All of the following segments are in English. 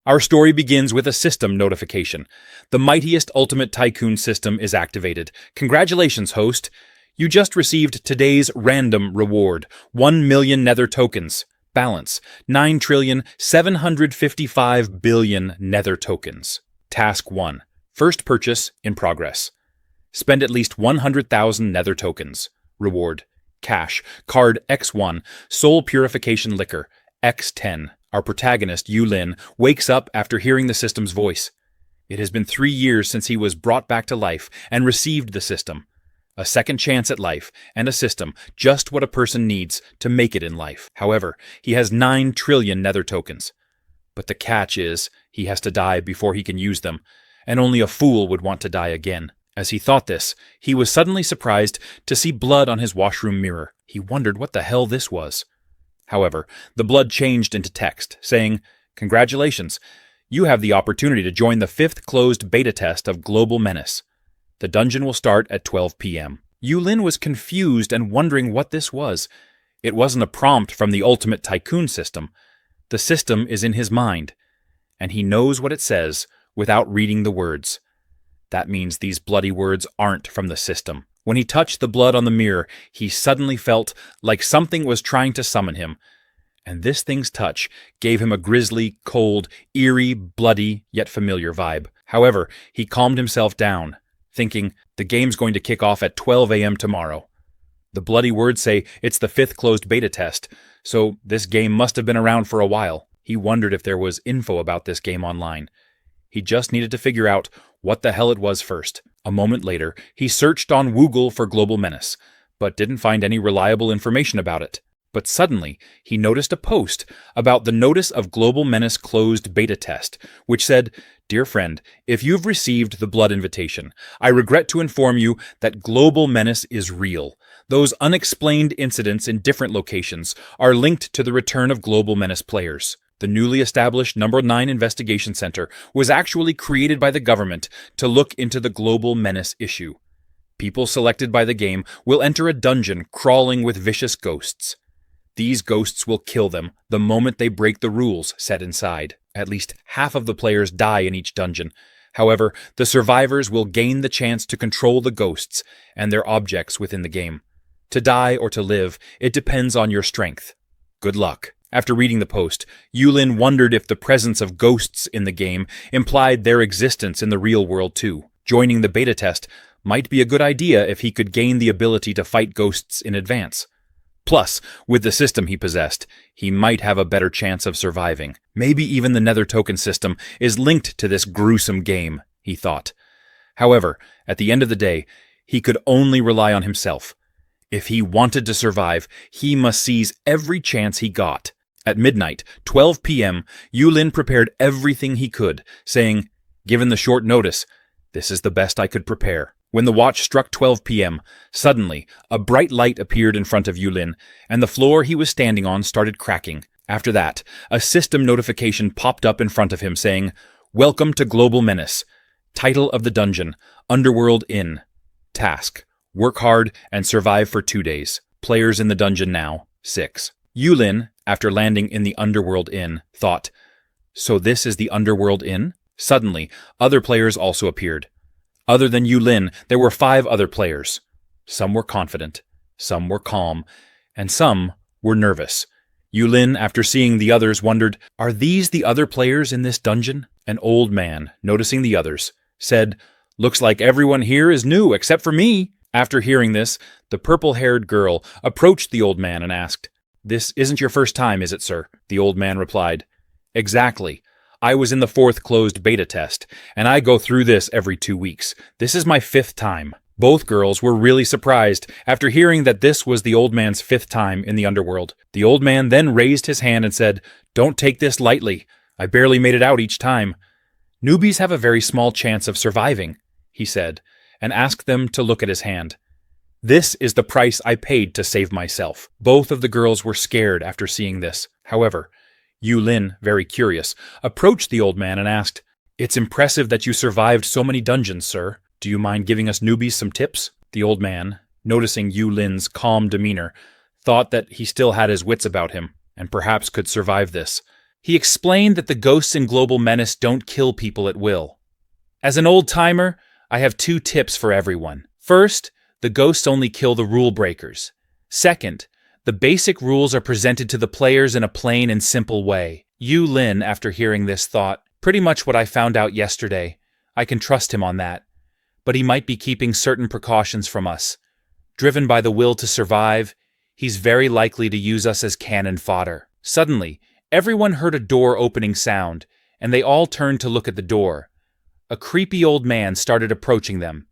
Our story begins with a system notification. The mightiest ultimate Tycoon system is activated. Congratulations, host. You just received today's random reward, 1 million nether tokens. Balance, 9,755,000,000,000 nether tokens. Task 1. First purchase in progress. Spend at least 100,000 nether tokens. Reward. Cash. Card X1. Soul Purification Liquor. X10. Our protagonist, Yulin, wakes up after hearing the system's voice. It has been 3 years since he was brought back to life and received the system. A second chance at life and a system, just what a person needs to make it in life. However, he has 9 trillion nether tokens. But the catch is, he has to die before he can use them, and only a fool would want to die again. As he thought this, he was suddenly surprised to see blood on his washroom mirror. He wondered what the hell this was. However, the blood changed into text, saying, "Congratulations, you have the opportunity to join the 5th closed beta test of Global Menace. The dungeon will start at 12 p.m. Yulin was confused and wondering what this was. It wasn't a prompt from the ultimate Tycoon system. The system is in his mind, and he knows what it says without reading the words. That means these bloody words aren't from the system. When he touched the blood on the mirror, he suddenly felt like something was trying to summon him. And this thing's touch gave him a grisly, cold, eerie, bloody, yet familiar vibe. However, he calmed himself down, thinking, the game's going to kick off at 12 a.m. tomorrow. The bloody words say it's the 5th closed beta test, so this game must have been around for a while. He wondered if there was info about this game online. He just needed to figure out what the hell it was first. A moment later, he searched on Woogle for Global Menace, but didn't find any reliable information about it. But suddenly, he noticed a post about the Notice of Global Menace Closed Beta Test, which said, "Dear friend, if you've received the blood invitation, I regret to inform you that Global Menace is real. Those unexplained incidents in different locations are linked to the return of Global Menace players. The newly established Number 9 Investigation Center was actually created by the government to look into the Global Menace issue. People selected by the game will enter a dungeon crawling with vicious ghosts. These ghosts will kill them the moment they break the rules set inside. At least half of the players die in each dungeon. However, the survivors will gain the chance to control the ghosts and their objects within the game. To die or to live, it depends on your strength. Good luck." After reading the post, Yulin wondered if the presence of ghosts in the game implied their existence in the real world too. Joining the beta test might be a good idea if he could gain the ability to fight ghosts in advance. Plus, with the system he possessed, he might have a better chance of surviving. Maybe even the nether token system is linked to this gruesome game, he thought. However, at the end of the day, he could only rely on himself. If he wanted to survive, he must seize every chance he got. At midnight, 12 p.m., Yulin prepared everything he could, saying, "Given the short notice, this is the best I could prepare." When the watch struck 12 p.m., suddenly, a bright light appeared in front of Yulin, and the floor he was standing on started cracking. After that, a system notification popped up in front of him saying, "Welcome to Global Menace. Title of the dungeon, Underworld Inn. Task, work hard and survive for 2 days. Players in the dungeon now, 6. Yulin, after landing in the Underworld Inn, thought, "So this is the Underworld Inn?" Suddenly, other players also appeared. Other than Yulin, there were 5 other players. Some were confident, some were calm, and some were nervous. Yulin, after seeing the others, wondered, "Are these the other players in this dungeon?" An old man, noticing the others, said, "Looks like everyone here is new except for me." After hearing this, the purple-haired girl approached the old man and asked, "This isn't your first time, is it, sir?" The old man replied, "Exactly. I was in the 4th closed beta test, and I go through this every 2 weeks. This is my 5th time." Both girls were really surprised after hearing that this was the old man's 5th time in the underworld. The old man then raised his hand and said, "Don't take this lightly. I barely made it out each time. Newbies have a very small chance of surviving," he said, and asked them to look at his hand. "This is the price I paid to save myself." Both of the girls were scared after seeing this. However, Yulin, very curious, approached the old man and asked, "It's impressive that you survived so many dungeons, sir. Do you mind giving us newbies some tips?" The old man, noticing Yulin's calm demeanor, thought that he still had his wits about him and perhaps could survive this. He explained that the ghosts in Global Menace don't kill people at will. As an old-timer, I have 2 tips for everyone. First, the ghosts only kill the rule breakers. Second, the basic rules are presented to the players in a plain and simple way. Yu Lin, after hearing this, thought, pretty much what I found out yesterday. I can trust him on that. But he might be keeping certain precautions from us. Driven by the will to survive, he's very likely to use us as cannon fodder. Suddenly, everyone heard a door opening sound, and they all turned to look at the door. A creepy old man started approaching them.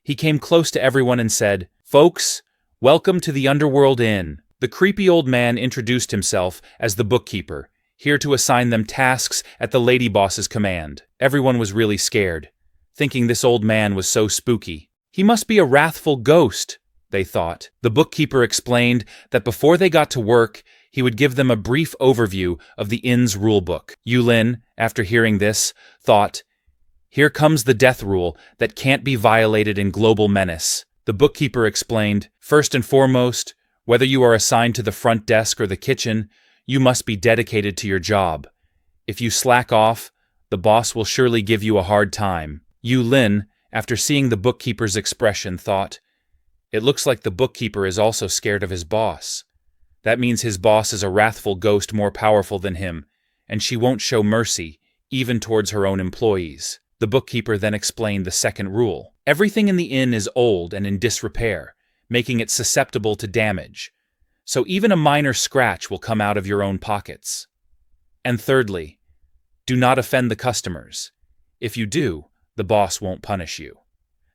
He came close to everyone and said, "Folks, welcome to the Underworld Inn." The creepy old man introduced himself as the bookkeeper, here to assign them tasks at the lady boss's command. Everyone was really scared, thinking this old man was so spooky. He must be a wrathful ghost, they thought. The bookkeeper explained that before they got to work, he would give them a brief overview of the inn's rulebook. Yulin, after hearing this, thought, "Here comes the death rule that can't be violated in Global Menace." The bookkeeper explained, "First and foremost, whether you are assigned to the front desk or the kitchen, you must be dedicated to your job. If you slack off, the boss will surely give you a hard time." Yu Lin, after seeing the bookkeeper's expression, thought, "It looks like the bookkeeper is also scared of his boss. That means his boss is a wrathful ghost more powerful than him, and she won't show mercy, even towards her own employees." The bookkeeper then explained the second rule. Everything in the inn is old and in disrepair, making it susceptible to damage. So even a minor scratch will come out of your own pockets. And thirdly, do not offend the customers. If you do, the boss won't punish you.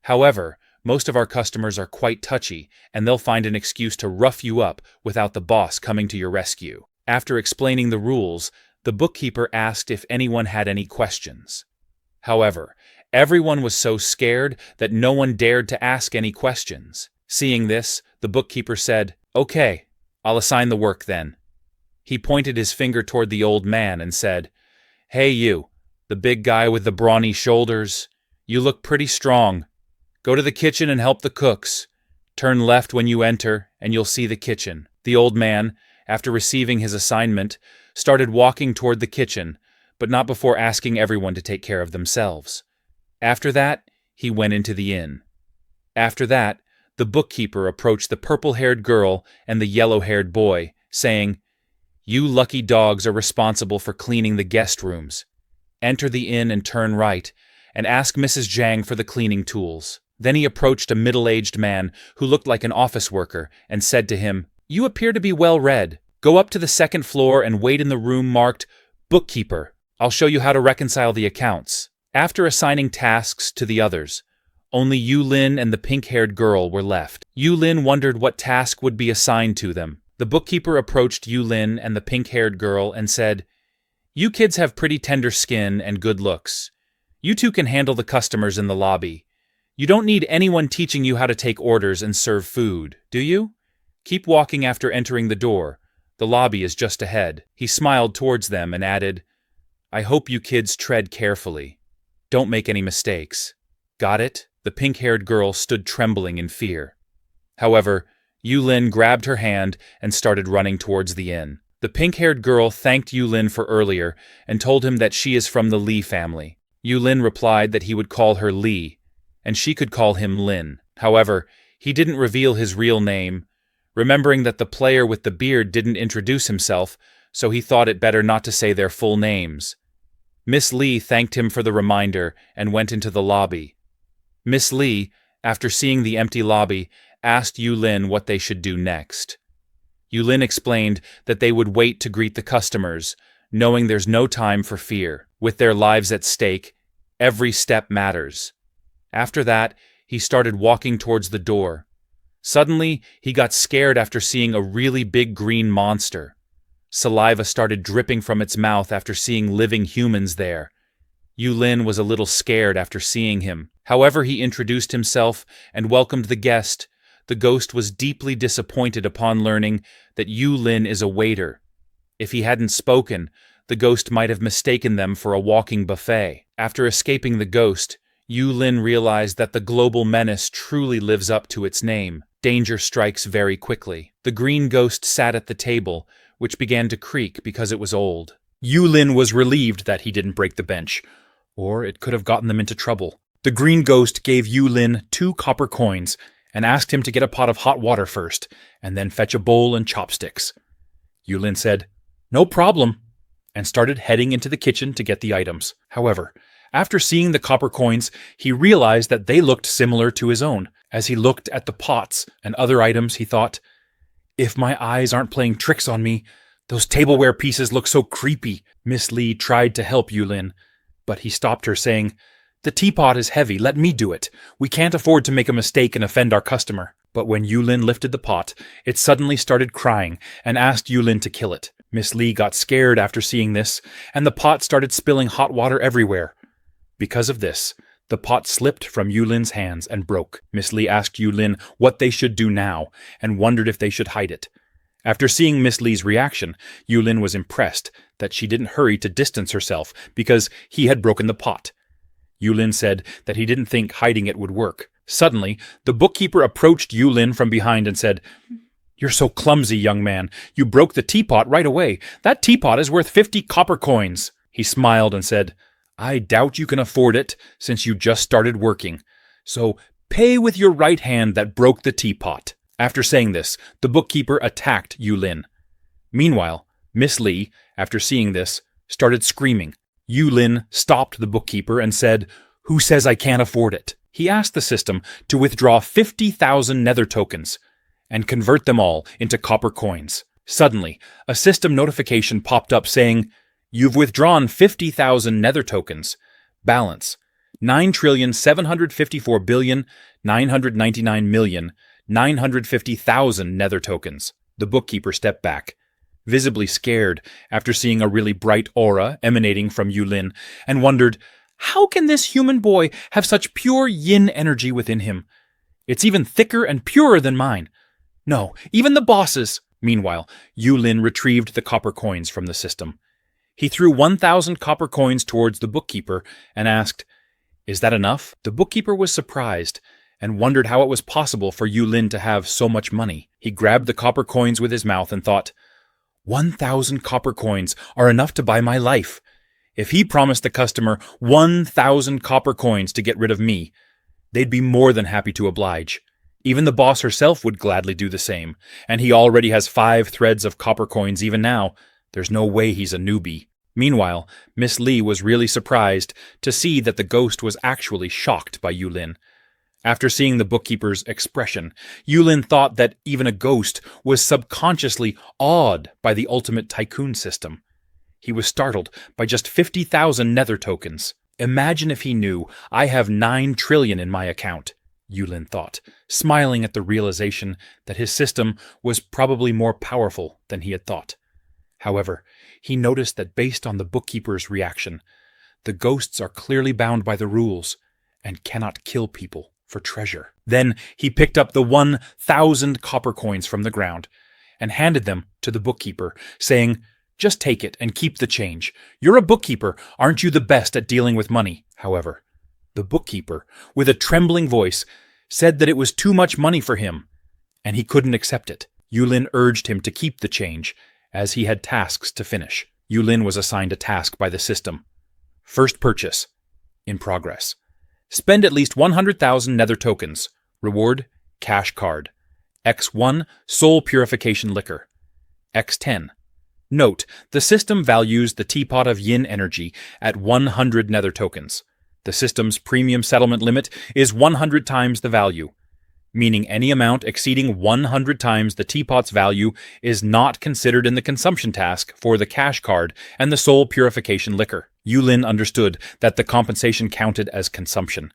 However, most of our customers are quite touchy, and they'll find an excuse to rough you up without the boss coming to your rescue. After explaining the rules, the bookkeeper asked if anyone had any questions. However, everyone was so scared that no one dared to ask any questions. Seeing this, the bookkeeper said, "Okay, I'll assign the work then." He pointed his finger toward the old man and said, "Hey you, the big guy with the brawny shoulders, you look pretty strong. Go to the kitchen and help the cooks. Turn left when you enter, and you'll see the kitchen." The old man, after receiving his assignment, started walking toward the kitchen, but not before asking everyone to take care of themselves. After that, he went into the inn. After that, the bookkeeper approached the purple-haired girl and the yellow-haired boy, saying, "You lucky dogs are responsible for cleaning the guest rooms. Enter the inn and turn right, and ask Mrs. Zhang for the cleaning tools." Then he approached a middle-aged man who looked like an office worker and said to him, "You appear to be well-read. Go up to the second floor and wait in the room marked Bookkeeper. I'll show you how to reconcile the accounts." After assigning tasks to the others, only Yu Lin and the pink-haired girl were left. Yu Lin wondered what task would be assigned to them. The bookkeeper approached Yu Lin and the pink-haired girl and said, "You kids have pretty tender skin and good looks. You two can handle the customers in the lobby. You don't need anyone teaching you how to take orders and serve food, do you? Keep walking after entering the door. The lobby is just ahead." He smiled towards them and added, "I hope you kids tread carefully. Don't make any mistakes. Got it?" The pink-haired girl stood trembling in fear. However, Yu Lin grabbed her hand and started running towards the inn. The pink-haired girl thanked Yu Lin for earlier and told him that she is from the Li family. Yu Lin replied that he would call her Li, and she could call him Lin. However, he didn't reveal his real name, remembering that the player with the beard didn't introduce himself, so he thought it better not to say their full names. Miss Li thanked him for the reminder and went into the lobby. Miss Li, after seeing the empty lobby, asked Yu Lin what they should do next. Yu Lin explained that they would wait to greet the customers, knowing there's no time for fear. With their lives at stake, every step matters. After that, he started walking towards the door. Suddenly, he got scared after seeing a really big green monster. Saliva started dripping from its mouth after seeing living humans there. Yu Lin was a little scared after seeing him. However, he introduced himself and welcomed the guest. The ghost was deeply disappointed upon learning that Yu Lin is a waiter. If he hadn't spoken, the ghost might have mistaken them for a walking buffet. After escaping the ghost, Yu Lin realized that the global menace truly lives up to its name. Danger strikes very quickly. The green ghost sat at the table, which began to creak because it was old. Yulin was relieved that he didn't break the bench, or it could have gotten them into trouble. The green ghost gave Yulin 2 copper coins and asked him to get a pot of hot water first, and then fetch a bowl and chopsticks. Yulin said, "No problem," and started heading into the kitchen to get the items. However, after seeing the copper coins, he realized that they looked similar to his own. As he looked at the pots and other items, he thought, "If my eyes aren't playing tricks on me, those tableware pieces look so creepy." Miss Lee tried to help Yulin, but he stopped her, saying, "The teapot is heavy, let me do it. We can't afford to make a mistake and offend our customer." But when Yulin lifted the pot, it suddenly started crying and asked Yulin to kill it. Miss Lee got scared after seeing this, and the pot started spilling hot water everywhere. Because of this, the pot slipped from Yulin's hands and broke. Miss Lee asked Yulin what they should do now, and wondered if they should hide it. After seeing Miss Lee's reaction, Yulin was impressed that she didn't hurry to distance herself because he had broken the pot. Yulin said that he didn't think hiding it would work. Suddenly, the bookkeeper approached Yulin from behind and said, "You're so clumsy, young man. You broke the teapot right away. That teapot is worth 50 copper coins." He smiled and said, "I doubt you can afford it since you just started working. So pay with your right hand that broke the teapot." After saying this, the bookkeeper attacked Yulin. Meanwhile, Miss Lee, after seeing this, started screaming. Yulin stopped the bookkeeper and said, "Who says I can't afford it?" He asked the system to withdraw 50,000 nether tokens and convert them all into copper coins. Suddenly, a system notification popped up saying, "You've withdrawn 50,000 nether tokens. Balance, 9,754,999,950,000 nether tokens." The bookkeeper stepped back, visibly scared after seeing a really bright aura emanating from Yulin, and wondered, how can this human boy have such pure yin energy within him? It's even thicker and purer than mine. No, even the boss's. Meanwhile, Yulin retrieved the copper coins from the system. He threw 1,000 copper coins towards the bookkeeper and asked, "Is that enough?" The bookkeeper was surprised and wondered how it was possible for Yulin to have so much money. He grabbed the copper coins with his mouth and thought, 1,000 copper coins are enough to buy my life. If he promised the customer 1,000 copper coins to get rid of me, they'd be more than happy to oblige. Even the boss herself would gladly do the same, and he already has 5 threads of copper coins even now. There's no way he's a newbie. Meanwhile, Miss Lee was really surprised to see that the ghost was actually shocked by Yulin. After seeing the bookkeeper's expression, Yulin thought that even a ghost was subconsciously awed by the ultimate Tycoon system. He was startled by just 50,000 nether tokens. Imagine if he knew I have 9 trillion in my account, Yulin thought, smiling at the realization that his system was probably more powerful than he had thought. However, he noticed that based on the bookkeeper's reaction, the ghosts are clearly bound by the rules and cannot kill people for treasure. Then he picked up the 1,000 copper coins from the ground and handed them to the bookkeeper, saying, "Just take it and keep the change. You're a bookkeeper, aren't you the best at dealing with money?" However, the bookkeeper, with a trembling voice, said that it was too much money for him, and he couldn't accept it. Yulin urged him to keep the change, as he had tasks to finish. Yulin was assigned a task by the system. First purchase. In progress. Spend at least 100,000 nether tokens. Reward, cash card. X1, soul purification liquor. X10. Note, the system values the teapot of yin energy at 100 nether tokens. The system's premium settlement limit is 100 times the value, meaning any amount exceeding 100 times the teapot's value is not considered in the consumption task for the cash card and the soul purification liquor. Yulin understood that the compensation counted as consumption.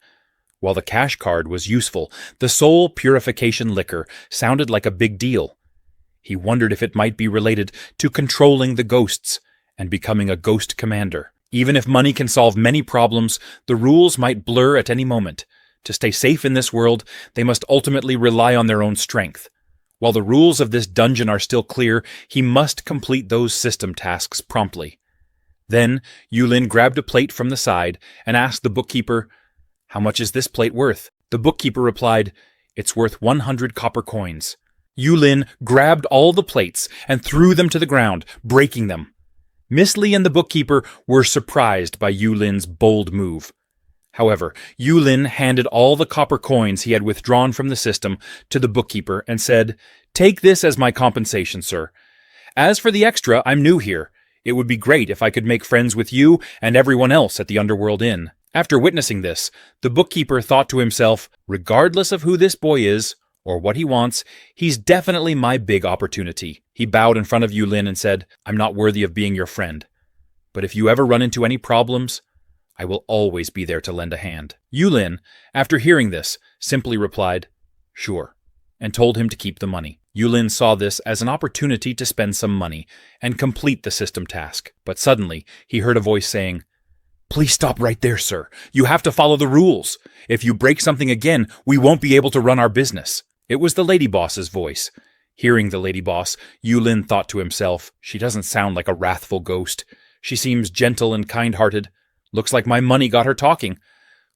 While the cash card was useful, the soul purification liquor sounded like a big deal. He wondered if it might be related to controlling the ghosts and becoming a ghost commander. Even if money can solve many problems, the rules might blur at any moment. To stay safe in this world, they must ultimately rely on their own strength. While the rules of this dungeon are still clear, he must complete those system tasks promptly. Then, Yulin grabbed a plate from the side and asked the bookkeeper, "How much is this plate worth?" The bookkeeper replied, "It's worth 100 copper coins." Yulin grabbed all the plates and threw them to the ground, breaking them. Miss Lee and the bookkeeper were surprised by Yulin's bold move. However, Yulin handed all the copper coins he had withdrawn from the system to the bookkeeper and said, "Take this as my compensation, sir. As for the extra, I'm new here. It would be great if I could make friends with you and everyone else at the Underworld Inn." After witnessing this, the bookkeeper thought to himself, regardless of who this boy is or what he wants, he's definitely my big opportunity. He bowed in front of Yulin and said, "I'm not worthy of being your friend. But if you ever run into any problems, I will always be there to lend a hand." Yulin, after hearing this, simply replied, "Sure," and told him to keep the money. Yulin saw this as an opportunity to spend some money and complete the system task. But suddenly, he heard a voice saying, "Please stop right there, sir. You have to follow the rules. If you break something again, we won't be able to run our business." It was the lady boss's voice. Hearing the lady boss, Yulin thought to himself, "She doesn't sound like a wrathful ghost. She seems gentle and kind-hearted. Looks like my money got her talking.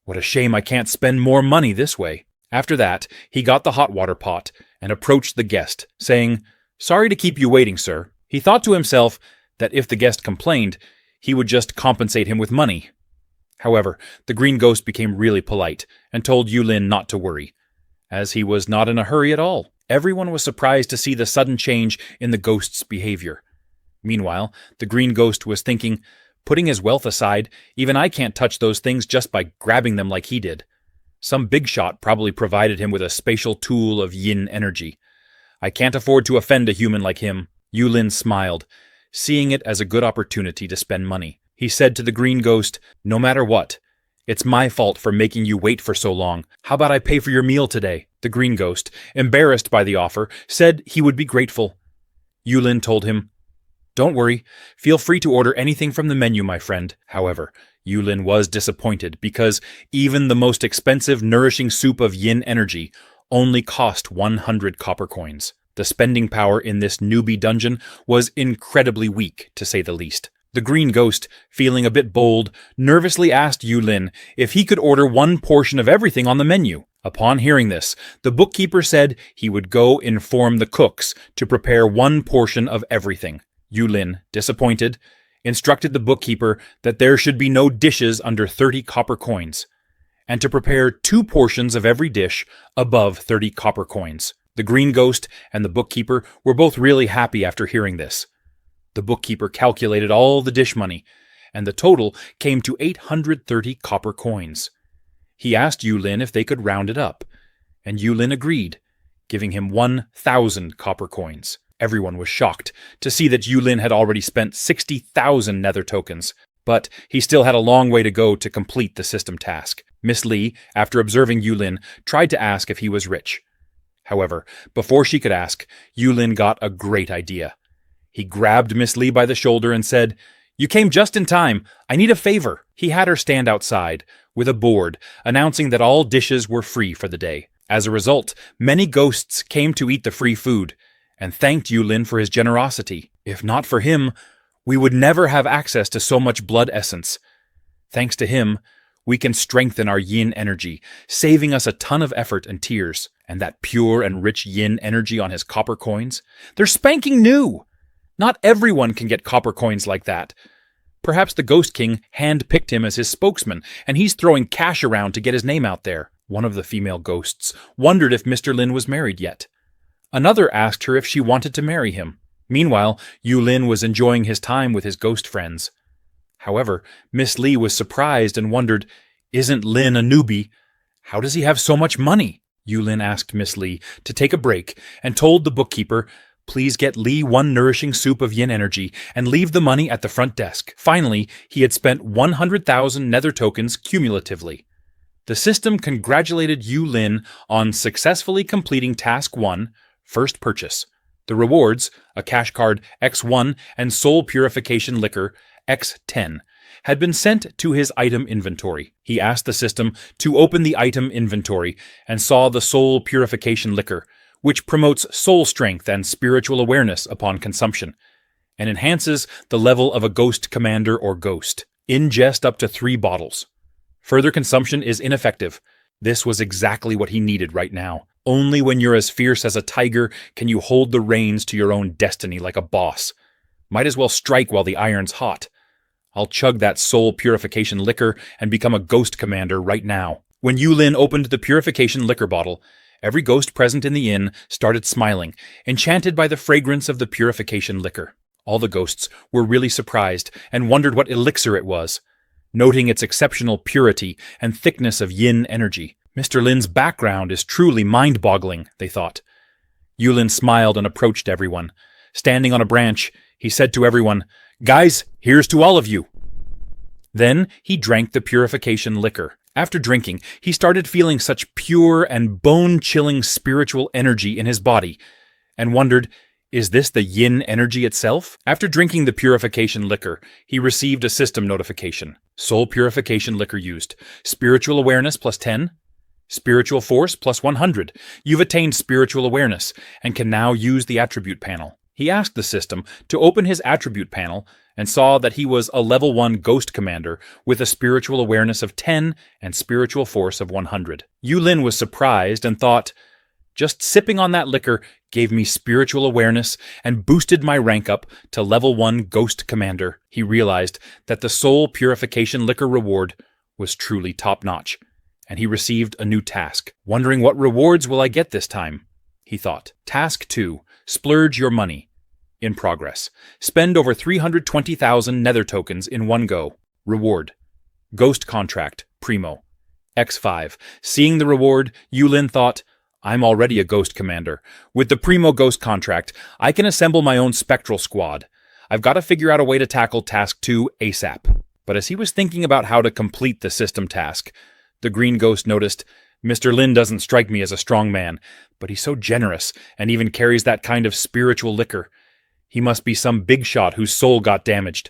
What a shame I can't spend more money this way." After that, he got the hot water pot and approached the guest, saying, "Sorry to keep you waiting, sir." He thought to himself that if the guest complained, he would just compensate him with money. However, the green ghost became really polite and told Yulin not to worry, as he was not in a hurry at all. Everyone was surprised to see the sudden change in the ghost's behavior. Meanwhile, the green ghost was thinking, putting his wealth aside, even I can't touch those things just by grabbing them like he did. Some big shot probably provided him with a spatial tool of yin energy. I can't afford to offend a human like him. Yulin smiled, seeing it as a good opportunity to spend money. He said to the green ghost, "No matter what, it's my fault for making you wait for so long. How about I pay for your meal today?" The green ghost, embarrassed by the offer, said he would be grateful. Yulin told him, "Don't worry, feel free to order anything from the menu, my friend." However, Yulin was disappointed because even the most expensive, nourishing soup of yin energy only cost 100 copper coins. The spending power in this newbie dungeon was incredibly weak, to say the least. The green ghost, feeling a bit bold, nervously asked Yulin if he could order one portion of everything on the menu. Upon hearing this, the bookkeeper said he would go inform the cooks to prepare one portion of everything. Yulin, disappointed, instructed the bookkeeper that there should be no dishes under 30 copper coins, and to prepare 2 portions of every dish above 30 copper coins. The green ghost and the bookkeeper were both really happy after hearing this. The bookkeeper calculated all the dish money, and the total came to 830 copper coins. He asked Yulin if they could round it up, and Yulin agreed, giving him 1,000 copper coins. Everyone was shocked to see that Yulin had already spent 60,000 nether tokens, but he still had a long way to go to complete the system task. Miss Lee, after observing Yulin, tried to ask if he was rich. However, before she could ask, Yulin got a great idea. He grabbed Miss Lee by the shoulder and said, "You came just in time. I need a favor." He had her stand outside, with a board, announcing that all dishes were free for the day. As a result, many ghosts came to eat the free food, and thanked Yulin for his generosity. If not for him, we would never have access to so much blood essence. Thanks to him, we can strengthen our yin energy, saving us a ton of effort and tears. And that pure and rich yin energy on his copper coins? They're spanking new! Not everyone can get copper coins like that. Perhaps the Ghost King hand-picked him as his spokesman, and he's throwing cash around to get his name out there. One of the female ghosts wondered if Mr. Lin was married yet. Another asked her if she wanted to marry him. Meanwhile, Yulin was enjoying his time with his ghost friends. However, Miss Lee was surprised and wondered, "Isn't Lin a newbie? How does he have so much money?" Yulin asked Miss Lee to take a break and told the bookkeeper, "Please get Lee one nourishing soup of yin energy and leave the money at the front desk." Finally, he had spent 100,000 nether tokens cumulatively. The system congratulated Yulin on successfully completing Task 1, First Purchase. The rewards, a cash card X1 and soul purification liquor X10, had been sent to his item inventory. He asked the system to open the item inventory and saw the soul purification liquor, which promotes soul strength and spiritual awareness upon consumption, and enhances the level of a ghost commander or ghost. Ingest up to 3 bottles. Further consumption is ineffective. This was exactly what he needed right now. Only when you're as fierce as a tiger can you hold the reins to your own destiny like a boss. Might as well strike while the iron's hot. I'll chug that soul purification liquor and become a ghost commander right now. When Yulin opened the purification liquor bottle, every ghost present in the inn started smiling, enchanted by the fragrance of the purification liquor. All the ghosts were really surprised and wondered what elixir it was, noting its exceptional purity and thickness of yin energy. Mr. Lin's background is truly mind-boggling, they thought. Yulin smiled and approached everyone. Standing on a branch, he said to everyone, "Guys, here's to all of you." Then he drank the purification liquor. After drinking, he started feeling such pure and bone-chilling spiritual energy in his body, and wondered, is this the yin energy itself? After drinking the purification liquor, he received a system notification. Soul purification liquor used. Spiritual awareness plus 10. Spiritual force plus 100. You've attained spiritual awareness and can now use the attribute panel. He asked the system to open his attribute panel and saw that he was a level 1 ghost commander with a spiritual awareness of 10 and spiritual force of 100. Yulin was surprised and thought, just sipping on that liquor gave me spiritual awareness and boosted my rank up to level 1 ghost commander. He realized that the soul purification liquor reward was truly top-notch, and he received a new task. Wondering what rewards will I get this time, he thought. Task 2. Splurge your money. In progress. Spend over 320,000 nether tokens in one go. Reward. Ghost contract. Primo. X5. Seeing the reward, Yulin thought, I'm already a ghost commander. With the Primo Ghost contract, I can assemble my own spectral squad. I've got to figure out a way to tackle Task 2 ASAP. But as he was thinking about how to complete the system task, the green ghost noticed, Mr. Lin doesn't strike me as a strong man, but he's so generous and even carries that kind of spiritual liquor. He must be some big shot whose soul got damaged.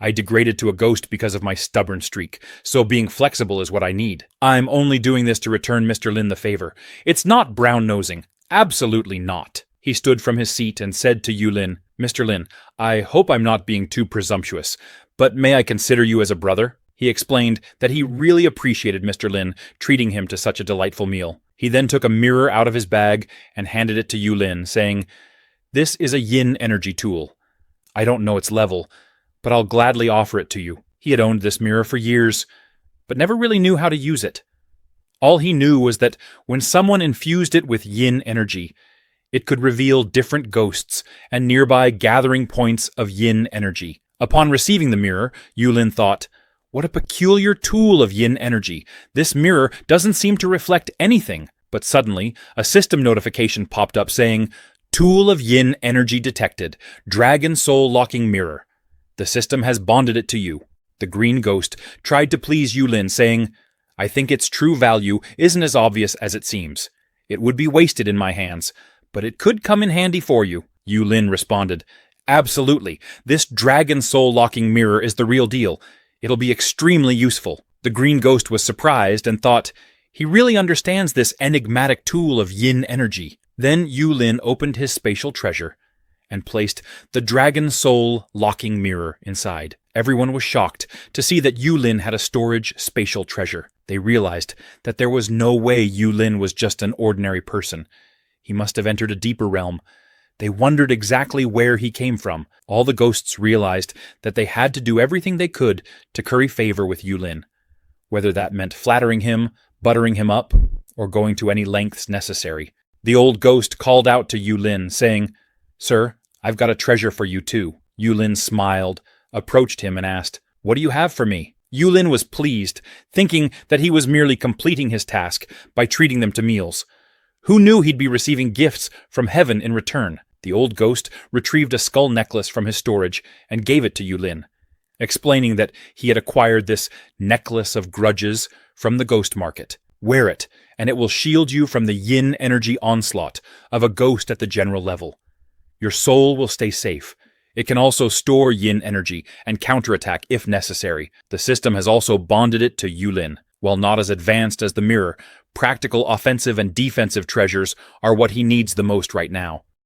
I degraded to a ghost because of my stubborn streak, so being flexible is what I need. I'm only doing this to return Mr. Lin the favor. It's not brown-nosing. Absolutely not. He stood from his seat and said to Yulin, Mr. Lin, I hope I'm not being too presumptuous, but may I consider you as a brother? He explained that he really appreciated Mr. Lin treating him to such a delightful meal. He then took a mirror out of his bag and handed it to Yulin, saying, This is a yin energy tool. I don't know its level, but I'll gladly offer it to you. He had owned this mirror for years, but never really knew how to use it. All he knew was that when someone infused it with yin energy, it could reveal different ghosts and nearby gathering points of yin energy. Upon receiving the mirror, Yulin thought, what a peculiar tool of yin energy. This mirror doesn't seem to reflect anything. But suddenly, a system notification popped up saying, Tool of yin energy detected. Dragon soul locking mirror. The system has bonded it to you. The green ghost tried to please Yulin, saying, I think its true value isn't as obvious as it seems. It would be wasted in my hands, but it could come in handy for you. Yulin responded, Absolutely. This dragon soul locking mirror is the real deal. It'll be extremely useful. The green ghost was surprised and thought, he really understands this enigmatic tool of yin energy. Then Yulin opened his spatial treasure and placed the dragon soul locking mirror inside. Everyone was shocked to see that Yulin had a storage spatial treasure. They realized that there was no way Yulin was just an ordinary person. He must have entered a deeper realm. They wondered exactly where he came from. All the ghosts realized that they had to do everything they could to curry favor with Yulin, whether that meant flattering him, buttering him up, or going to any lengths necessary. The old ghost called out to Yulin, saying, Sir, I've got a treasure for you too. Yulin smiled, approached him and asked, What do you have for me? Yulin was pleased, thinking that he was merely completing his task by treating them to meals. Who knew he'd be receiving gifts from heaven in return? The old ghost retrieved a skull necklace from his storage and gave it to Yulin, explaining that he had acquired this necklace of grudges from the ghost market. Wear it, and it will shield you from the yin energy onslaught of a ghost at the general level. Your soul will stay safe. It can also store yin energy and counterattack if necessary. The system has also bonded it to Yulin. While not as advanced as the mirror, practical offensive and defensive treasures are what he needs the most right now.